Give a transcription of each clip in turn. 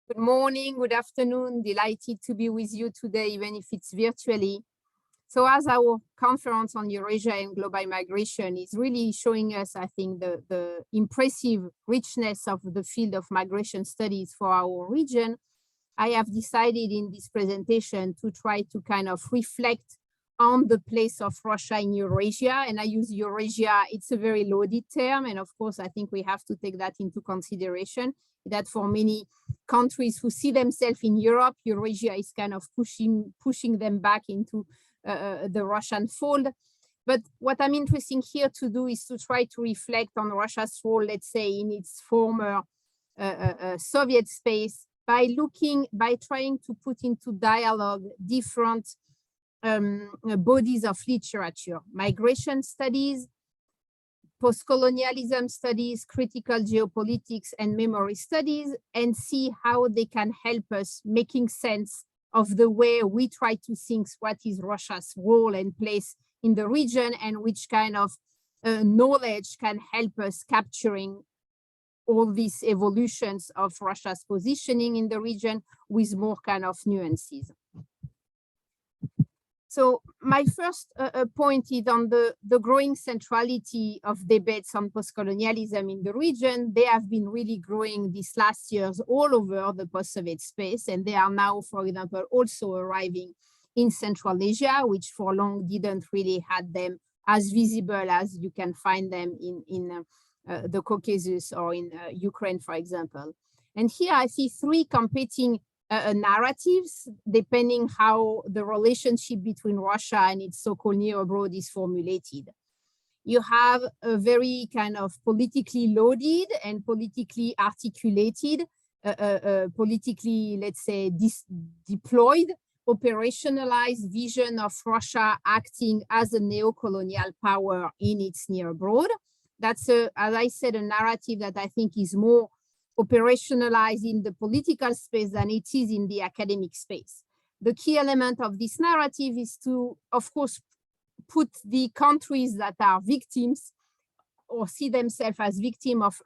Good morning, good afternoon. Delighted to be with you today, even if it's virtually. So as our conference on Eurasia and global migration is really showing us, I think, the impressive richness of the field of migration studies for our region, I have decided in this presentation to try to kind of reflect on the place of Russia in Eurasia. And I use Eurasia, it's a very loaded term. And of course, I think we have to take that into consideration, that for many countries who see themselves in Europe, Eurasia is kind of pushing them back into the Russian fold. But what I'm interested here to do is to try to reflect on Russia's role, let's say, in its former Soviet space by trying to put into dialogue different bodies of literature, migration studies, post-colonialism studies, critical geopolitics, and memory studies, and see how they can help us making sense of the way we try to think what is Russia's role and place in the region, and which kind of knowledge can help us capturing all these evolutions of Russia's positioning in the region with more kind of nuances. So my first point is on the growing centrality of debates on post-colonialism in the region. They have been really growing these last years all over the post-Soviet space, and they are now, for example, also arriving in Central Asia, which for long didn't really had them as visible as you can find them in the Caucasus or in Ukraine, for example. And here I see three competing narratives, depending how the relationship between Russia and its so-called neo-abroad is formulated. You have a very kind of politically loaded and politically articulated, politically, let's say, deployed, operationalized vision of Russia acting as a neo-colonial power in its near-abroad. That's, as I said, a narrative that I think is more operationalized in the political space than it is in the academic space. The key element of this narrative is to, of course, put the countries that are victims or see themselves as victims of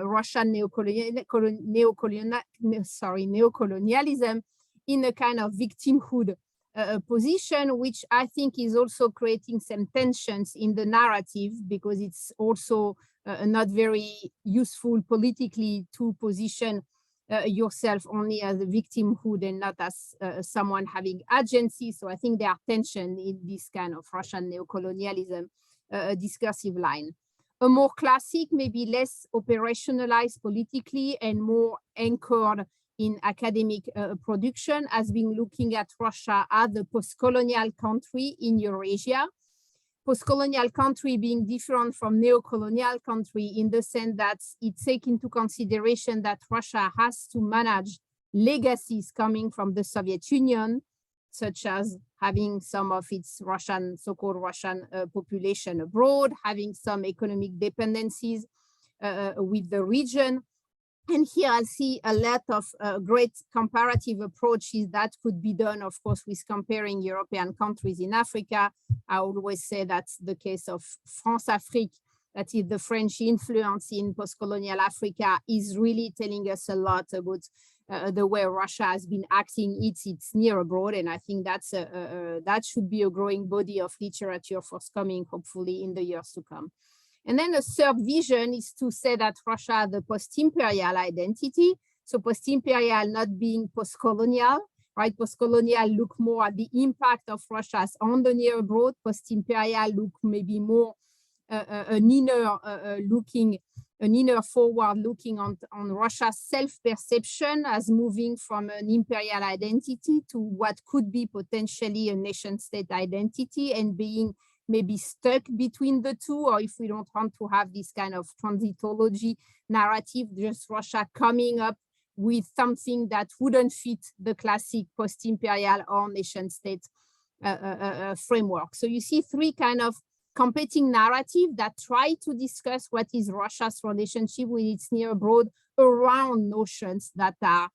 Russian neocolonialism in a kind of victimhood position, which I think is also creating some tensions in the narrative, because it's also not very useful politically to position yourself only as a victimhood and not as someone having agency. So I think there are tensions in this kind of Russian neocolonialism discursive line. A more classic, maybe less operationalized politically and more anchored in academic production, has been looking at Russia as a post-colonial country in Eurasia. Post-colonial country being different from neo-colonial country in the sense that it takes into consideration that Russia has to manage legacies coming from the Soviet Union, such as having some of its Russian, so-called Russian population abroad, having some economic dependencies with the region. And here I see a lot of great comparative approaches that could be done, of course, with comparing European countries in Africa. I always say that's the case of France-Afrique, that is the French influence in post-colonial Africa is really telling us a lot about the way Russia has been acting its near abroad. And I think that's that should be a growing body of literature forthcoming, hopefully, in the years to come. And then a third vision is to say that Russia has a post-imperial identity. So post-imperial not being post-colonial, right? Post-colonial look more at the impact of Russia on the near abroad. Post-imperial look maybe more an inner forward looking on Russia's self-perception as moving from an imperial identity to what could be potentially a nation-state identity and being maybe stuck between the two, or if we don't want to have this kind of transitology narrative, just Russia coming up with something that wouldn't fit the classic post-imperial or nation-state framework. So you see three kind of competing narratives that try to discuss what is Russia's relationship with its near abroad around notions that are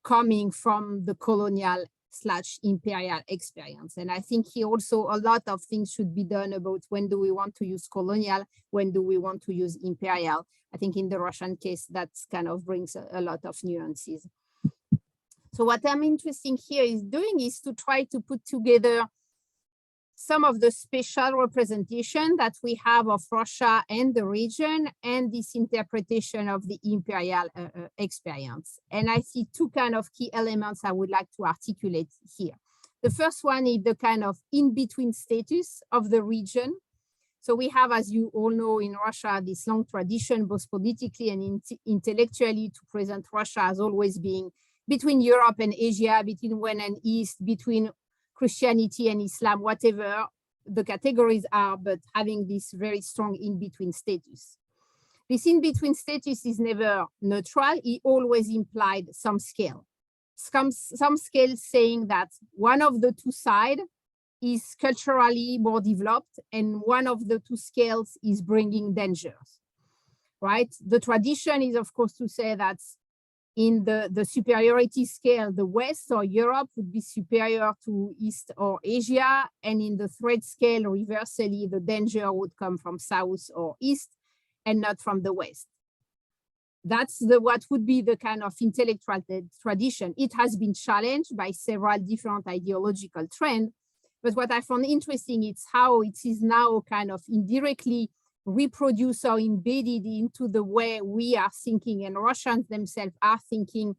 coming from the colonial / imperial experience. And I think here also a lot of things should be done about when do we want to use colonial, when do we want to use imperial. I think in the Russian case, that kind of brings a lot of nuances. So what I'm interested here is doing is to try to put together some of the spatial representation that we have of Russia and the region and this interpretation of the imperial experience. And I see two kind of key elements I would like to articulate here. The first one is the kind of in-between status of the region. So we have, as you all know, in Russia, this long tradition, both politically and intellectually, to present Russia as always being between Europe and Asia, between West and East, between Christianity and Islam, whatever the categories are, but having this very strong in-between status. This in-between status is never neutral. It always implied some scale. Some scale saying that one of the two sides is culturally more developed and one of the two scales is bringing dangers, right? The tradition is, of course, to say that in the superiority scale, the West or Europe would be superior to East or Asia. And in the threat scale, reversely, the danger would come from South or East and not from the West. That's what would be the kind of intellectual tradition. It has been challenged by several different ideological trends. But what I found interesting is how it is now kind of indirectly reproduced or embedded into the way we are thinking and Russians themselves are thinking.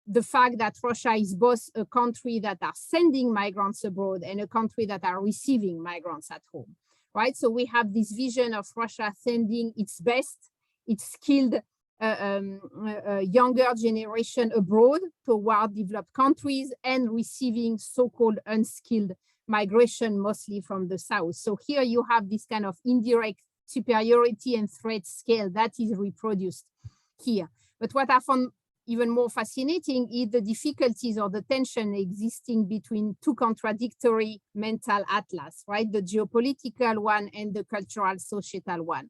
The fact that Russia is both a country that are sending migrants abroad and a country that are receiving migrants at home, right? So we have this vision of Russia sending its best, its skilled younger generation abroad toward developed countries and receiving so-called unskilled migration, mostly from the South. So here you have this kind of indirect superiority and threat scale that is reproduced here. But what I found even more fascinating is the difficulties or the tension existing between two contradictory mental atlas, right? The geopolitical one and the cultural societal one.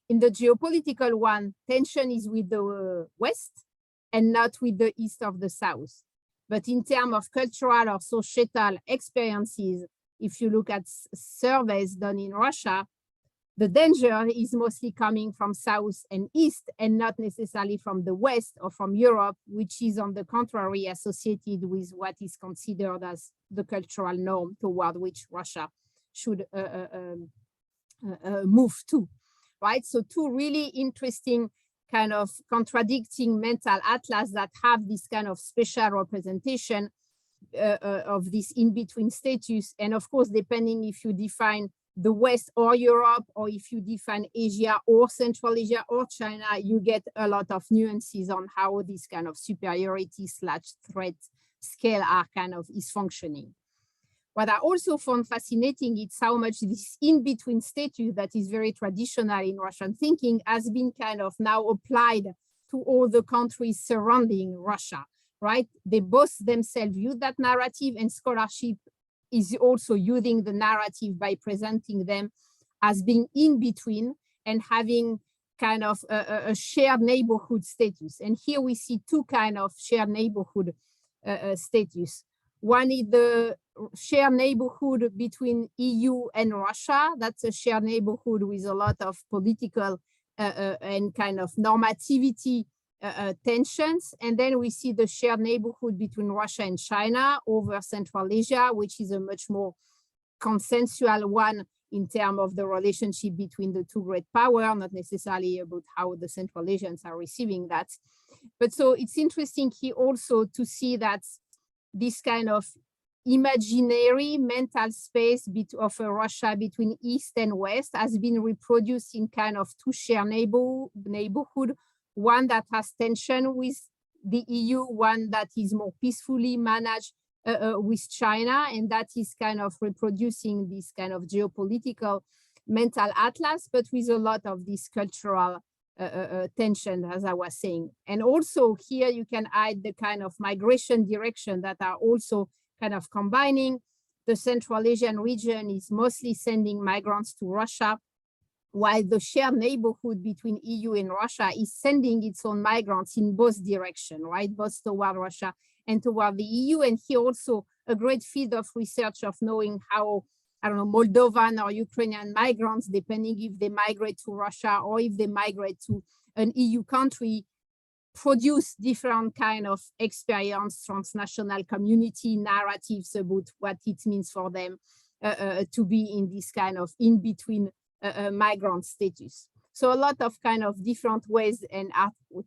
In the geopolitical one, tension is with the West and not with the East of the South. But in terms of cultural or societal experiences, if you look at surveys done in Russia, the danger is mostly coming from South and East and not necessarily from the West or from Europe, which is on the contrary associated with what is considered as the cultural norm toward which Russia should move to, right? So two really interesting kind of contradicting mental atlas that have this kind of special representation of this in-between status. And of course, depending if you define the West or Europe, or if you define Asia or Central Asia or China, you get a lot of nuances on how this kind of superiority / threat scale are kind of is functioning. What I also found fascinating is how much this in-between status that is very traditional in Russian thinking has been kind of now applied to all the countries surrounding Russia, right? They both themselves use that narrative, and scholarship is also using the narrative by presenting them as being in between and having kind of a shared neighborhood status. And here we see two kind of shared neighborhood status. One is the shared neighborhood between EU and Russia. That's a shared neighborhood with a lot of political and kind of normativity tensions. And then we see the shared neighborhood between Russia and China over Central Asia, which is a much more consensual one in terms of the relationship between the two great powers, not necessarily about how the Central Asians are receiving that. But so it's interesting here also to see that this kind of imaginary mental space of Russia between East and West has been reproduced in kind of two shared neighborhood, one that has tension with the EU, one that is more peacefully managed with China, and that is kind of reproducing this kind of geopolitical mental atlas, but with a lot of this cultural tension, as I was saying. And also here you can add the kind of migration direction that are also kind of combining. The Central Asian region is mostly sending migrants to Russia, while the shared neighborhood between EU and Russia is sending its own migrants in both directions, right? Both toward Russia and toward the EU. And here also a great field of research of knowing how, I don't know, Moldovan or Ukrainian migrants, depending if they migrate to Russia or if they migrate to an EU country, produce different kind of experience, transnational community narratives about what it means for them to be in this kind of in-between migrant status. So a lot of kind of different ways and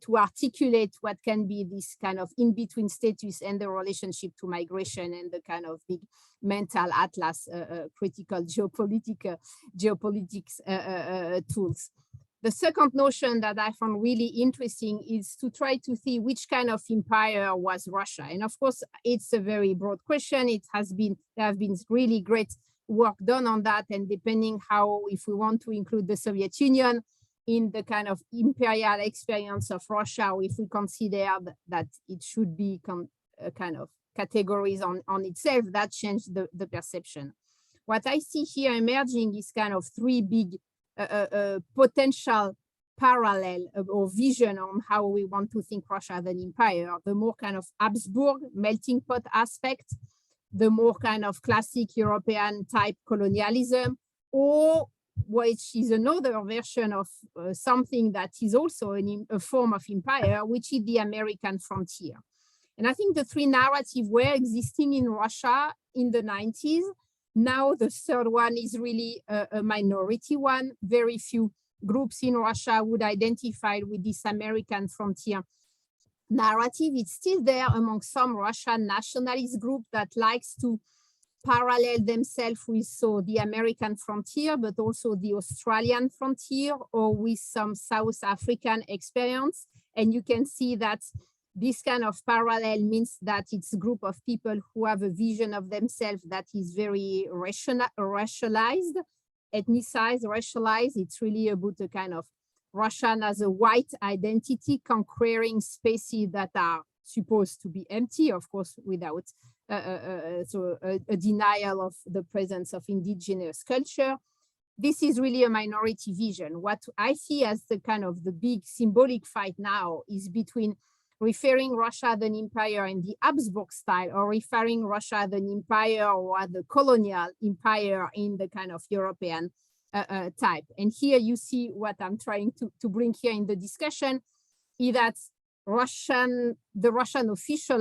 to articulate what can be this kind of in-between status and the relationship to migration and the kind of big mental atlas critical geopolitics tools. The second notion that I found really interesting is to try to see which kind of empire was Russia. And of course, it's a very broad question. There have been really great work done on that. And depending how, if we want to include the Soviet Union in the kind of imperial experience of Russia, or if we consider that it should be kind of categories on itself, that changed the perception. What I see here emerging is kind of three big potential parallel or vision on how we want to think Russia as an empire. The more kind of Habsburg melting pot aspect, the more kind of classic European type colonialism, or which is another version of something that is also a form of empire, which is the American frontier. And I think the three narratives were existing in Russia in the 90s. Now the third one is really a minority one. Very few groups in Russia would identify with this American frontier narrative. It's still there among some Russian nationalist group that likes to parallel themselves with the American frontier, but also the Australian frontier, or with some South African experience. And you can see that this kind of parallel means that it's a group of people who have a vision of themselves that is very racialized, ethnicized, racialized. It's really about a kind of Russian as a white identity, conquering spaces that are supposed to be empty, of course, without a denial of the presence of indigenous culture. This is really a minority vision. What I see as the kind of the big symbolic fight now is between referring Russia as an empire in the Habsburg style, or referring Russia as an empire or as the colonial empire in the kind of European type. And here you see what I'm trying to bring here in the discussion is that the Russian official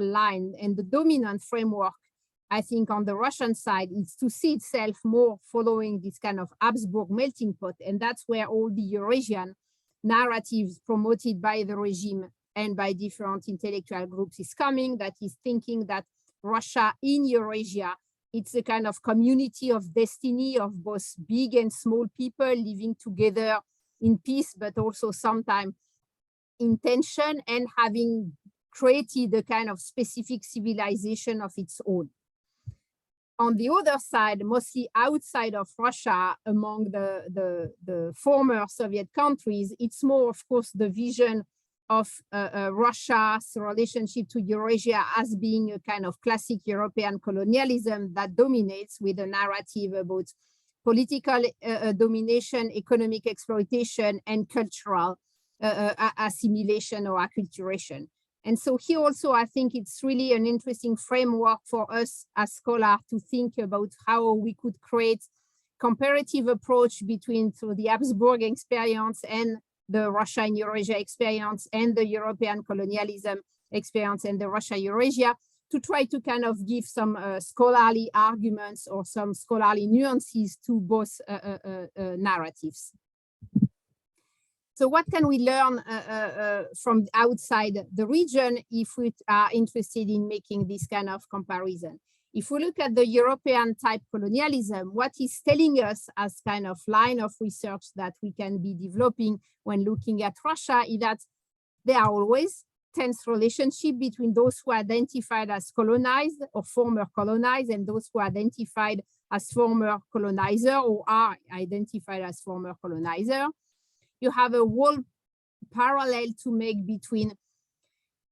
line and the dominant framework, I think on the Russian side, is to see itself more following this kind of Habsburg melting pot. And that's where all the Eurasian narratives promoted by the regime and by different intellectual groups is coming, that is thinking that Russia in Eurasia, it's a kind of community of destiny of both big and small people living together in peace, but also sometimes in tension, and having created a kind of specific civilization of its own. On the other side, mostly outside of Russia, among the former Soviet countries, it's more, of course, the vision of Russia's relationship to Eurasia as being a kind of classic European colonialism that dominates, with a narrative about political domination, economic exploitation, and cultural assimilation or acculturation. And so here also, I think it's really an interesting framework for us as scholars to think about how we could create comparative approach between the Habsburg experience and the Russia and Eurasia experience, and the European colonialism experience and the Russia-Eurasia, to try to kind of give some scholarly arguments or some scholarly nuances to both narratives. So what can we learn from outside the region if we are interested in making this kind of comparison? If we look at the European type colonialism, what is telling us as kind of line of research that we can be developing when looking at Russia is that there are always tense relationship between those who are identified as colonized or former colonized and those who are identified as former colonizer or are identified as former colonizer. You have a whole parallel to make between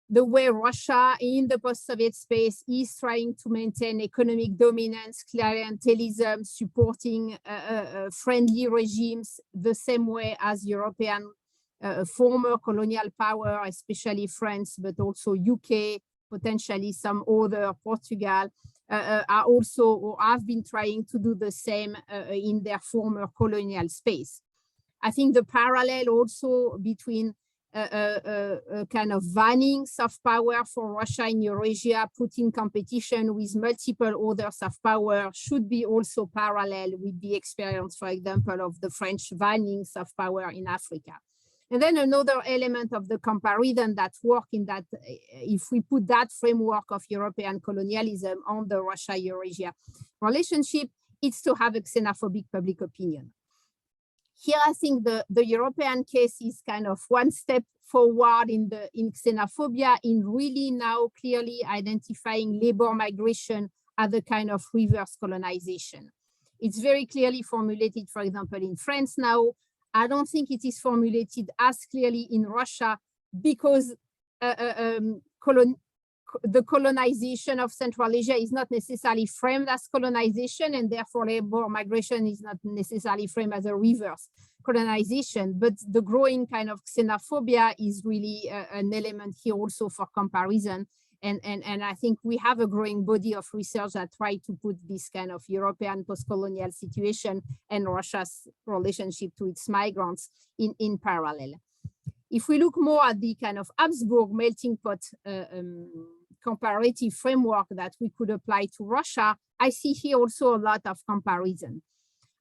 the way Russia in the post-Soviet space is trying to maintain economic dominance, clientelism, supporting friendly regimes, the same way as European former colonial power, especially France, but also UK, potentially some other, Portugal, are also or have been trying to do the same in their former colonial space. I think the parallel also between kind of vanning soft power for Russia in Eurasia, put in competition with multiple other soft power, should be also parallel with the experience, for example, of the French vanning soft power in Africa. And then another element of the comparison that work in that, if we put that framework of European colonialism on the Russia-Eurasia relationship, it's to have a xenophobic public opinion. Here, I think the European case is kind of one step forward in xenophobia, in really now clearly identifying labor migration as a kind of reverse colonization. It's very clearly formulated, for example, in France now. I don't think it is formulated as clearly in Russia because the colonization of Central Asia is not necessarily framed as colonization, and therefore labor migration is not necessarily framed as a reverse colonization. But the growing kind of xenophobia is really an element here also for comparison. And I think we have a growing body of research that try to put this kind of European post-colonial situation and Russia's relationship to its migrants in parallel. If we look more at the kind of Habsburg melting pot comparative framework that we could apply to Russia, I see here also a lot of comparison.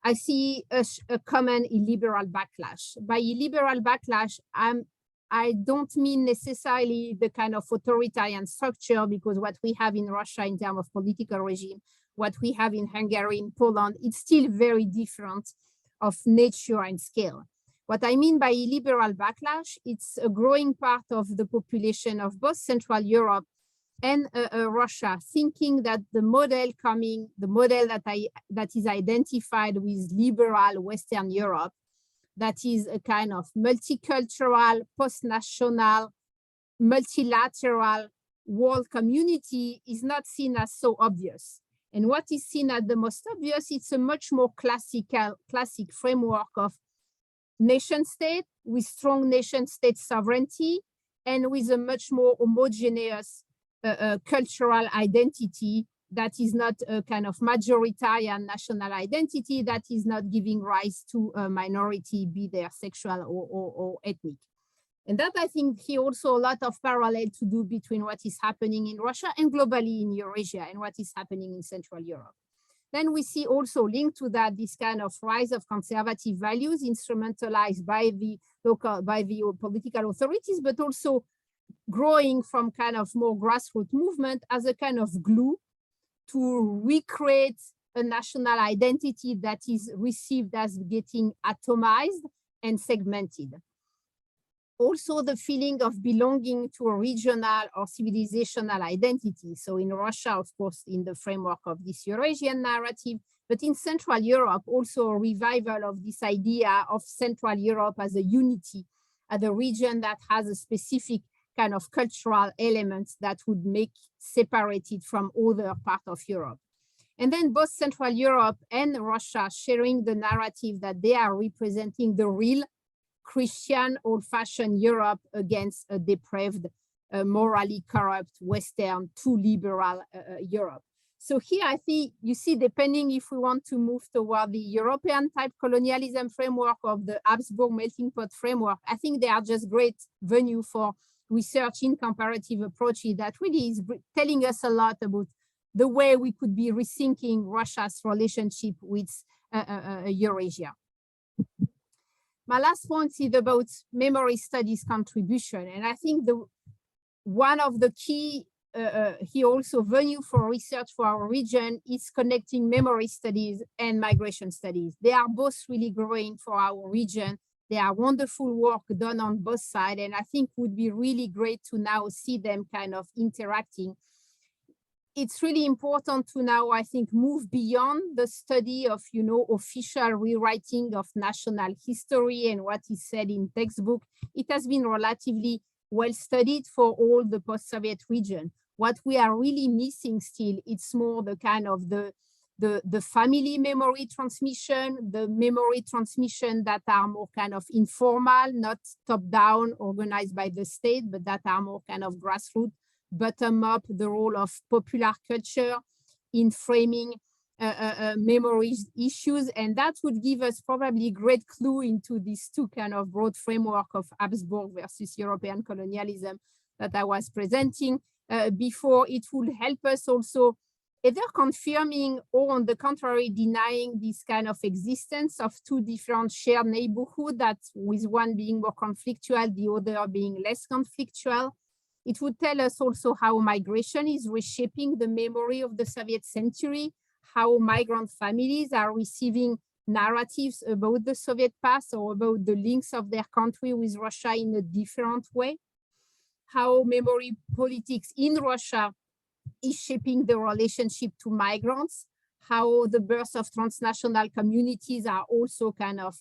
I see a common illiberal backlash. By illiberal backlash, I don't mean necessarily the kind of authoritarian structure, because what we have in Russia in terms of political regime, what we have in Hungary, in Poland, it's still very different of nature and scale. What I mean by illiberal backlash, it's a growing part of the population of both Central Europe and Russia, thinking that the model that is identified with liberal Western Europe, that is a kind of multicultural, post-national, multilateral world community, is not seen as so obvious. And what is seen as the most obvious, it's a much more classic framework of nation state with strong nation state sovereignty and with a much more homogeneous cultural identity that is not a kind of majoritarian national identity that is not giving rise to a minority, be they sexual or ethnic. And that, I think, here also a lot of parallel to do between what is happening in Russia and globally in Eurasia and what is happening in Central Europe. Then we see also linked to that this kind of rise of conservative values instrumentalized by the political authorities, but also growing from kind of more grassroots movement as a kind of glue to recreate a national identity that is received as getting atomized and segmented. Also the feeling of belonging to a regional or civilizational identity. So in Russia, of course, in the framework of this Eurasian narrative, but in Central Europe, also a revival of this idea of Central Europe as a unity, as a region that has a specific kind of cultural elements that would make separated from other parts of Europe. And then both Central Europe and Russia sharing the narrative that they are representing the real Christian old-fashioned Europe against a depraved, morally corrupt, Western, too liberal Europe. So here I think you see, depending if we want to move toward the European type colonialism framework of the Habsburg melting pot framework, I think they are just great venue for research in comparative approaches that really is telling us a lot about the way we could be rethinking Russia's relationship with Eurasia. My last point is about memory studies contribution. And I think one of the key here also venue for research for our region is connecting memory studies and migration studies. They are both really growing for our region. There are wonderful work done on both sides, and I think would be really great to now see them kind of interacting. It's really important to now, I think, move beyond the study of, official rewriting of national history and what is said in textbook. It has been relatively well studied for all the post-Soviet region. What we are really missing still, it's more the kind of the family memory transmission, the memory transmission that are more kind of informal, not top-down, organized by the state, but that are more kind of grassroots, bottom-up, the role of popular culture in framing memory issues, and that would give us probably great clue into these two kind of broad framework of Habsburg versus European colonialism that I was presenting before. It would help us also either confirming or on the contrary denying this kind of existence of two different shared neighborhoods, that with one being more conflictual, the other being less conflictual. It would tell us also how migration is reshaping the memory of the Soviet century, how migrant families are receiving narratives about the Soviet past or about the links of their country with Russia in a different way, how memory politics in Russia is shaping the relationship to migrants, how the birth of transnational communities are also kind of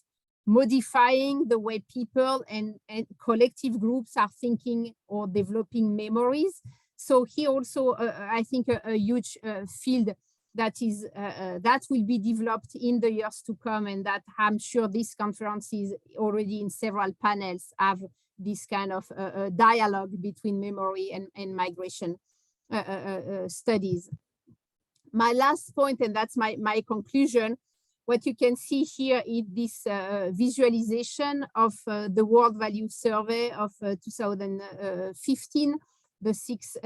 modifying the way people and collective groups are thinking or developing memories. So here also, I think a huge field that is that will be developed in the years to come, and that I'm sure this conference is already in several panels have this kind of dialogue between memory and migration studies. My last point, and that's my conclusion, what you can see here is this visualization of the World Value Survey of 2015, the sixth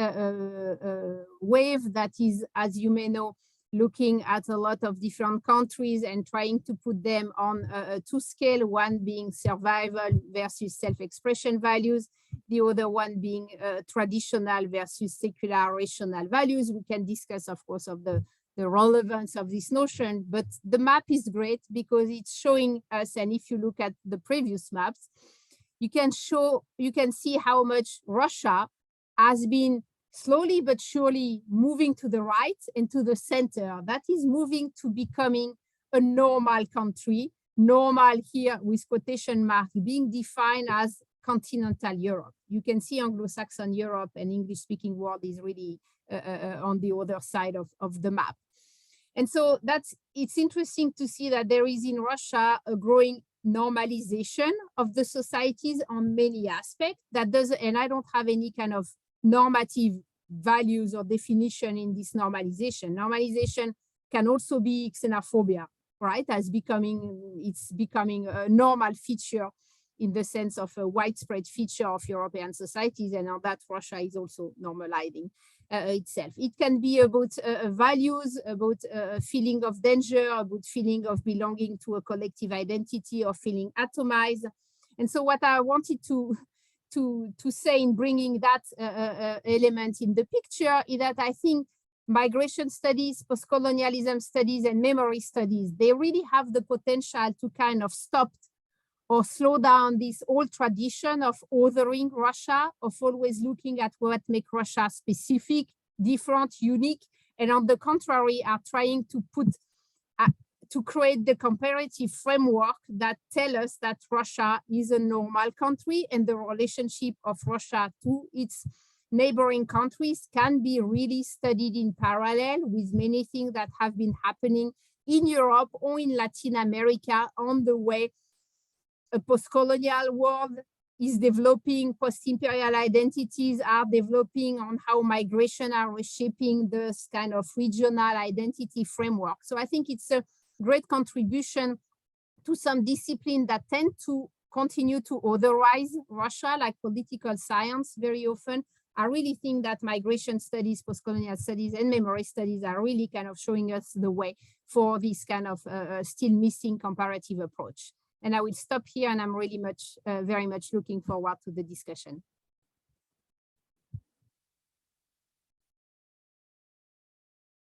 wave that is, as you may know, looking at a lot of different countries and trying to put them on two scale, one being survival versus self-expression values, the other one being traditional versus secular rational values. We can discuss, of course, of the relevance of this notion, but the map is great because it's showing us, and if you look at the previous maps, you can see how much Russia has been slowly but surely moving to the right and to the center. That is moving to becoming a normal country, normal here with quotation marks, being defined as continental Europe. You can see Anglo-Saxon Europe and English-speaking world is really on the other side of the map. And so it's interesting to see that there is in Russia a growing normalization of the societies on many aspects that doesn't, and I don't have any kind of normative values or definition in this normalization. Normalization can also be xenophobia, right? It's becoming a normal feature in the sense of a widespread feature of European societies, and on that Russia is also normalizing itself. It can be about values, about a feeling of danger, about feeling of belonging to a collective identity or feeling atomized. And so what I wanted to say in bringing that element in the picture is that I think migration studies, post-colonialism studies, and memory studies, they really have the potential to kind of stop or slow down this old tradition of othering Russia, of always looking at what makes Russia specific, different, unique, and on the contrary, are trying to create the comparative framework that tell us that Russia is a normal country, and the relationship of Russia to its neighboring countries can be really studied in parallel with many things that have been happening in Europe or in Latin America on the way a post-colonial world is developing, post-imperial identities are developing, on how migration are reshaping this kind of regional identity framework. So I think it's a great contribution to some discipline that tend to continue to otherize Russia, like political science very often. I really think that migration studies, post-colonial studies, and memory studies are really kind of showing us the way for this kind of still missing comparative approach. And I will stop here, and I'm really very much looking forward to the discussion.